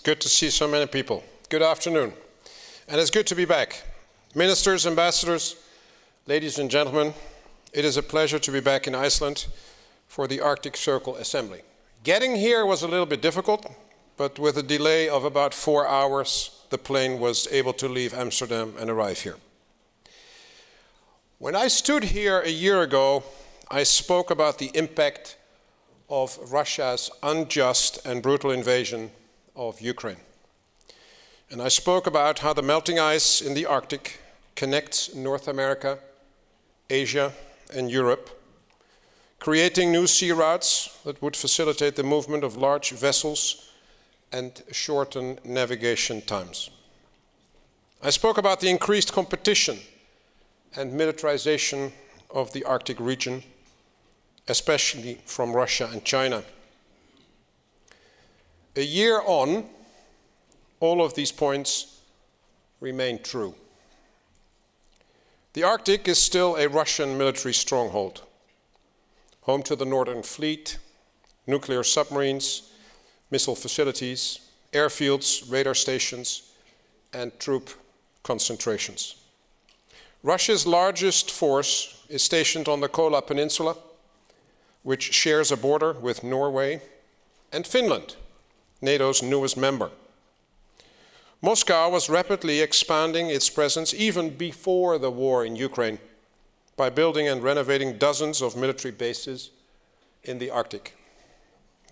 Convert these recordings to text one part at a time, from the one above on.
good to see so many people. Good afternoon. And it's good to be back. Ministers, ambassadors, ladies and gentlemen, it is a pleasure to be back in Iceland for the Arctic Circle Assembly. Getting here was a little bit difficult, but with a delay of about 4 hours, the plane was able to leave Amsterdam and arrive here. When I stood here a year ago, I spoke about the impact of Russia's unjust and brutal invasion of Ukraine. And I spoke about how the melting ice in the Arctic connects North America, Asia, and Europe, creating new sea routes that would facilitate the movement of large vessels and shorten navigation times. I spoke about the increased competition and militarization of the Arctic region, especially from Russia and China. A year on, all of these points remain true. The Arctic is still a Russian military stronghold, home to the Northern Fleet, nuclear submarines, missile facilities, airfields, radar stations, and troop concentrations. Russia's largest force is stationed on the Kola Peninsula, which shares a border with Norway and Finland, NATO's newest member. Moscow was rapidly expanding its presence even before the war in Ukraine by building and renovating dozens of military bases in the Arctic.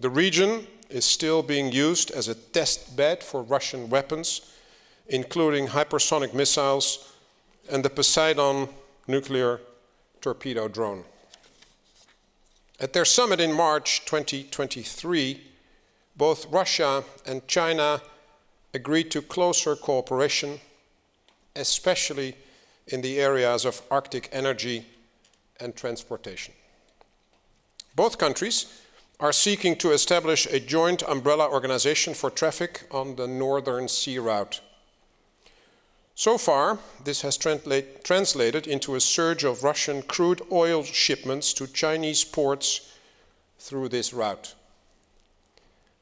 The region is still being used as a test bed for Russian weapons, including hypersonic missiles and the Poseidon nuclear torpedo drone. At their summit in March 2023, both Russia and China agreed to closer cooperation, especially in the areas of Arctic energy and transportation. Both countries are seeking to establish a joint umbrella organization for traffic on the Northern Sea Route. So far, this has translated into a surge of Russian crude oil shipments to Chinese ports through this route.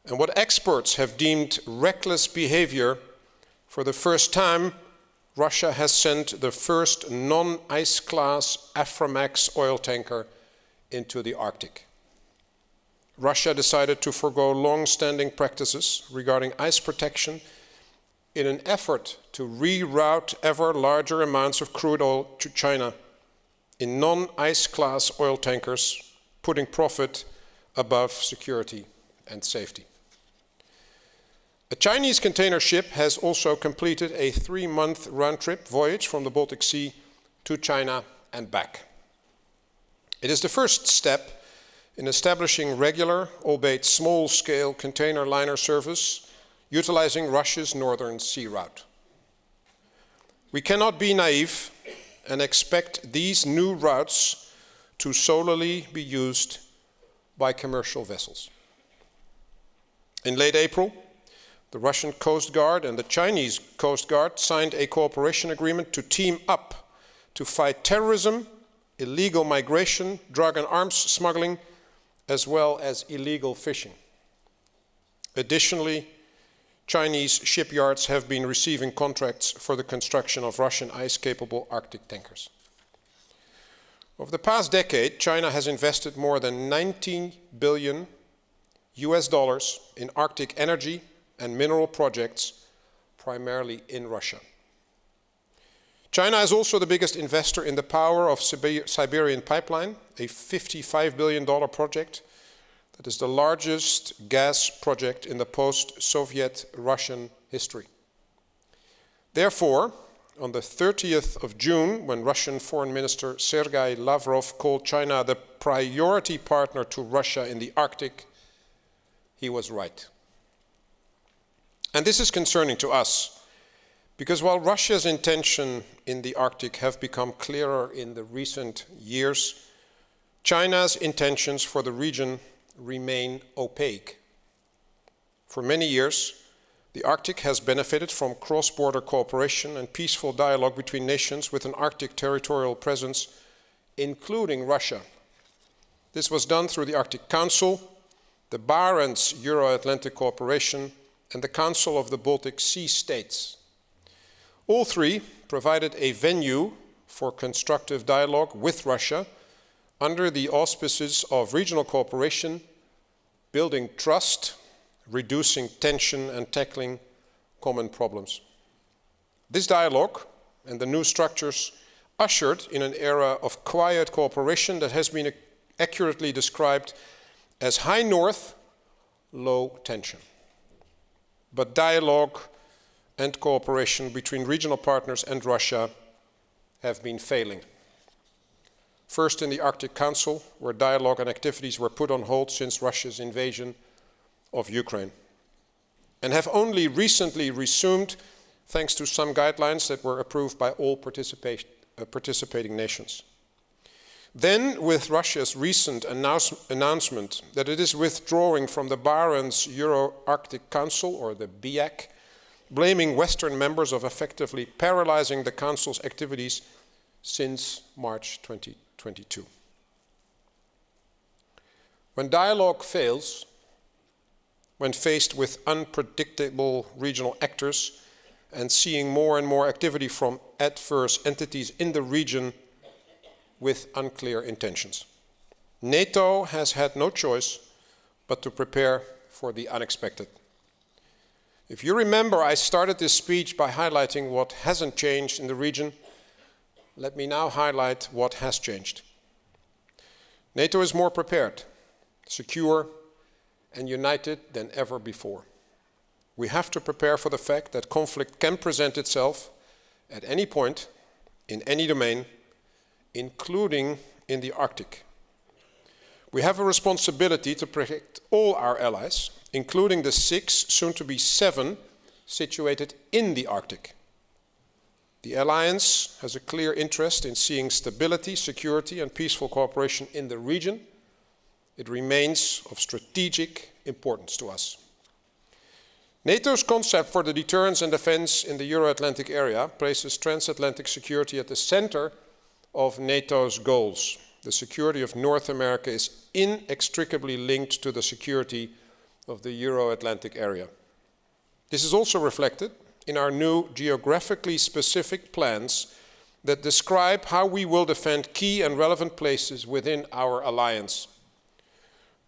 And what experts have deemed reckless behavior, for the first time, Russia has sent the first non-ice class Aframax oil tanker into the Arctic. Russia decided to forgo long-standing practices regarding ice protection in an effort to reroute ever larger amounts of crude oil to China in non-ice class oil tankers, putting profit above security and safety. A Chinese container ship has also completed a 3-month round-trip voyage from the Baltic Sea to China and back. It is the first step in establishing regular, albeit small-scale container liner service utilizing Russia's Northern Sea Route. We cannot be naive and expect these new routes to solely be used by commercial vessels. In late April, the Russian Coast Guard and the Chinese Coast Guard signed a cooperation agreement to team up to fight terrorism, illegal migration, drug and arms smuggling, as well as illegal fishing. Additionally, Chinese shipyards have been receiving contracts for the construction of Russian ice-capable Arctic tankers. Over the past decade, China has invested more than $19 billion in Arctic energy and mineral projects, primarily in Russia. China is also the biggest investor in the Power of Siberian Pipeline, a $55 billion project that is the largest gas project in the post-Soviet Russian history. Therefore, on the 30th of June, when Russian Foreign Minister Sergei Lavrov called China the priority partner to Russia in the Arctic, he was right. And this is concerning to us, because while Russia's intentions in the Arctic have become clearer in the recent years, China's intentions for the region remain opaque. For many years, the Arctic has benefited from cross-border cooperation and peaceful dialogue between nations with an Arctic territorial presence, including Russia. This was done through the Arctic Council, the Bauer and Euro-Atlantic Cooperation, and the Council of the Baltic Sea States. All three provided a venue for constructive dialogue with Russia under the auspices of regional cooperation, building trust, reducing tension, and tackling common problems. This dialogue and the new structures ushered in an era of quiet cooperation that has been accurately described as high north, low tension. But dialogue and cooperation between regional partners and Russia have been failing. First in the Arctic Council, where dialogue and activities were put on hold since Russia's invasion of Ukraine, and have only recently resumed thanks to some guidelines that were approved by all participating nations. Then, with Russia's recent announcement that it is withdrawing from the Barents Euro-Arctic Council, or the BIAC, blaming Western members of effectively paralyzing the Council's activities since March 2022. When dialogue fails, when faced with unpredictable regional actors and seeing more and more activity from adverse entities in the region with unclear intentions, NATO has had no choice but to prepare for the unexpected. If you remember, I started this speech by highlighting what hasn't changed in the region. Let me now highlight what has changed. NATO is more prepared, secure, and united than ever before. We have to prepare for the fact that conflict can present itself at any point, in any domain, including in the Arctic. We have a responsibility to protect all our allies, including the 6, soon to be 7, situated in the Arctic. The alliance has a clear interest in seeing stability, security, and peaceful cooperation in the region. It remains of strategic importance to us. NATO's concept for the deterrence and defense in the Euro-Atlantic area places transatlantic security at the center of NATO's goals. The security of North America is inextricably linked to the security of the Euro-Atlantic area. This is also reflected in our new geographically specific plans that describe how we will defend key and relevant places within our alliance.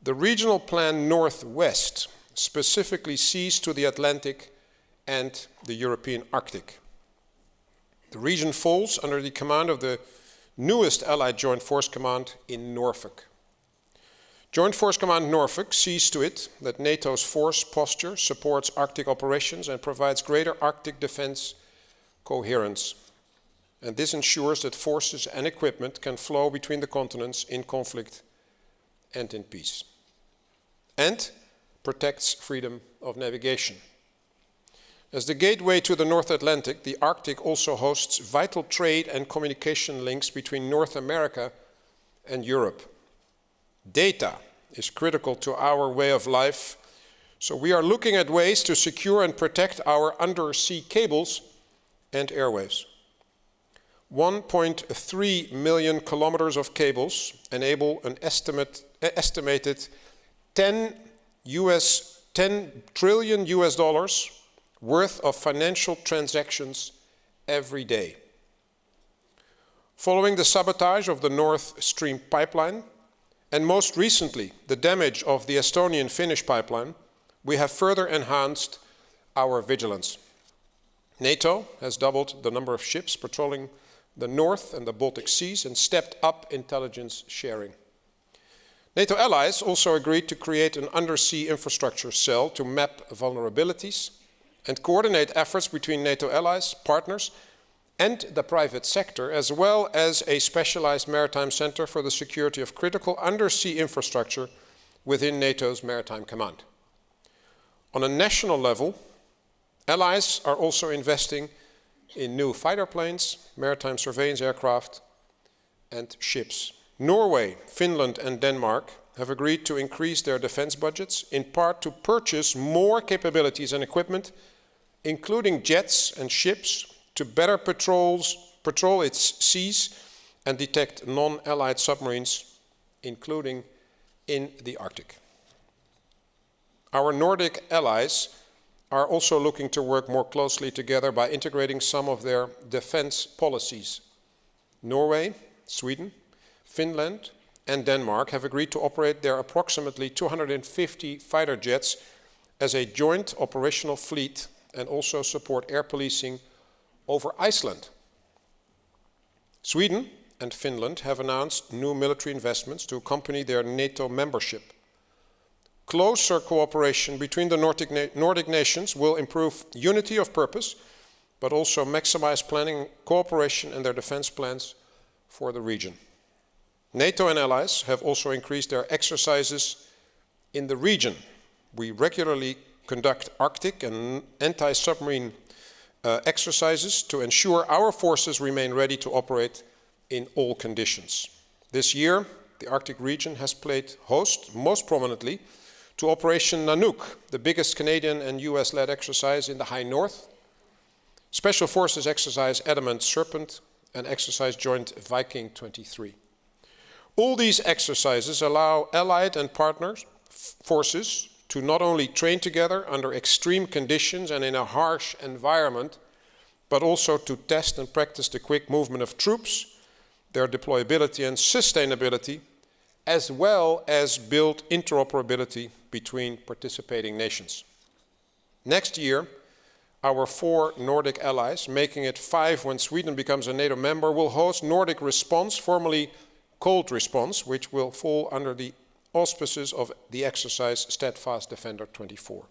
The regional plan Northwest specifically sees to the Atlantic and the European Arctic. The region falls under the command of the newest Allied Joint Force Command in Norfolk. Joint Force Command Norfolk sees to it that NATO's force posture supports Arctic operations and provides greater Arctic defense coherence. And this ensures that forces and equipment can flow between the continents in conflict and in peace. And protects freedom of navigation. As the gateway to the North Atlantic, the Arctic also hosts vital trade and communication links between North America and Europe. Data is critical to our way of life, so we are looking at ways to secure and protect our undersea cables and airwaves. 1.3 million kilometers of cables enable an estimated $10 trillion worth of financial transactions every day. Following the sabotage of the Nord Stream pipeline, and most recently the damage of the Estonian-Finnish pipeline, we have further enhanced our vigilance. NATO has doubled the number of ships patrolling the North and the Baltic Seas and stepped up intelligence sharing. NATO allies also agreed to create an undersea infrastructure cell to map vulnerabilities and coordinate efforts between NATO allies, partners, and the private sector, as well as a specialized maritime center for the security of critical undersea infrastructure within NATO's Maritime Command. On a national level, allies are also investing in new fighter planes, maritime surveillance aircraft, and ships. Norway, Finland, and Denmark have agreed to increase their defense budgets, in part to purchase more capabilities and equipment, including jets and ships, to better patrol its seas and detect non-allied submarines, including in the Arctic. Our Nordic allies are also looking to work more closely together by integrating some of their defense policies. Norway, Sweden, Finland, and Denmark have agreed to operate their approximately 250 fighter jets as a joint operational fleet and also support air policing over Iceland. Sweden and Finland have announced new military investments to accompany their NATO membership. Closer cooperation between the Nordic nations will improve unity of purpose, but also maximize planning cooperation and their defense plans for the region. NATO and allies have also increased their exercises in the region. We regularly conduct Arctic and anti-submarine exercises to ensure our forces remain ready to operate in all conditions. This year, the Arctic region has played host, most prominently, to Operation Nanook, the biggest Canadian and US-led exercise in the High North. Special Forces exercise Adamant Serpent and exercise Joint Viking 23. All these exercises allow allied and partner forces to not only train together under extreme conditions and in a harsh environment, but also to test and practice the quick movement of troops, their deployability and sustainability, as well as build interoperability between participating nations. Next year, our 4 Nordic allies, making it 5 when Sweden becomes a NATO member, will host Nordic Response, formerly Cold Response, which will fall under the auspices of the exercise Steadfast Defender 24.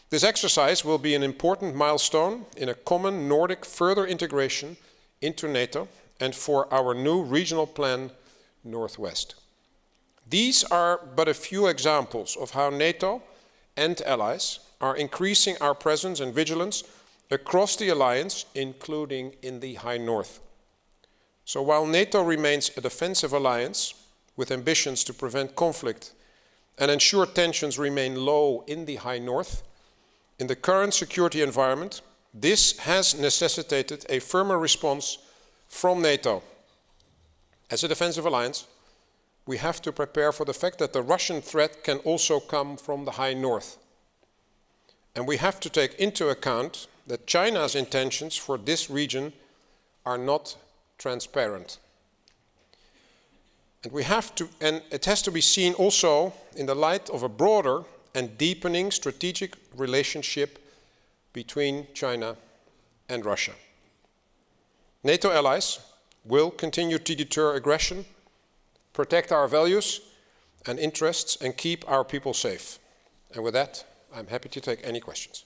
This exercise will be an important milestone in a common Nordic further integration into NATO and for our new regional plan, Northwest. These are but a few examples of how NATO and allies are increasing our presence and vigilance across the alliance, including in the High North. So while NATO remains a defensive alliance with ambitions to prevent conflict and ensure tensions remain low in the High North, in the current security environment, this has necessitated a firmer response from NATO. As a defensive alliance, we have to prepare for the fact that the Russian threat can also come from the High North. And we have to take into account that China's intentions for this region are not transparent. And it has to be seen also in the light of a broader and deepening strategic relationship between China and Russia. NATO allies will continue to deter aggression, protect our values and interests, and keep our people safe. And with that, I'm happy to take any questions.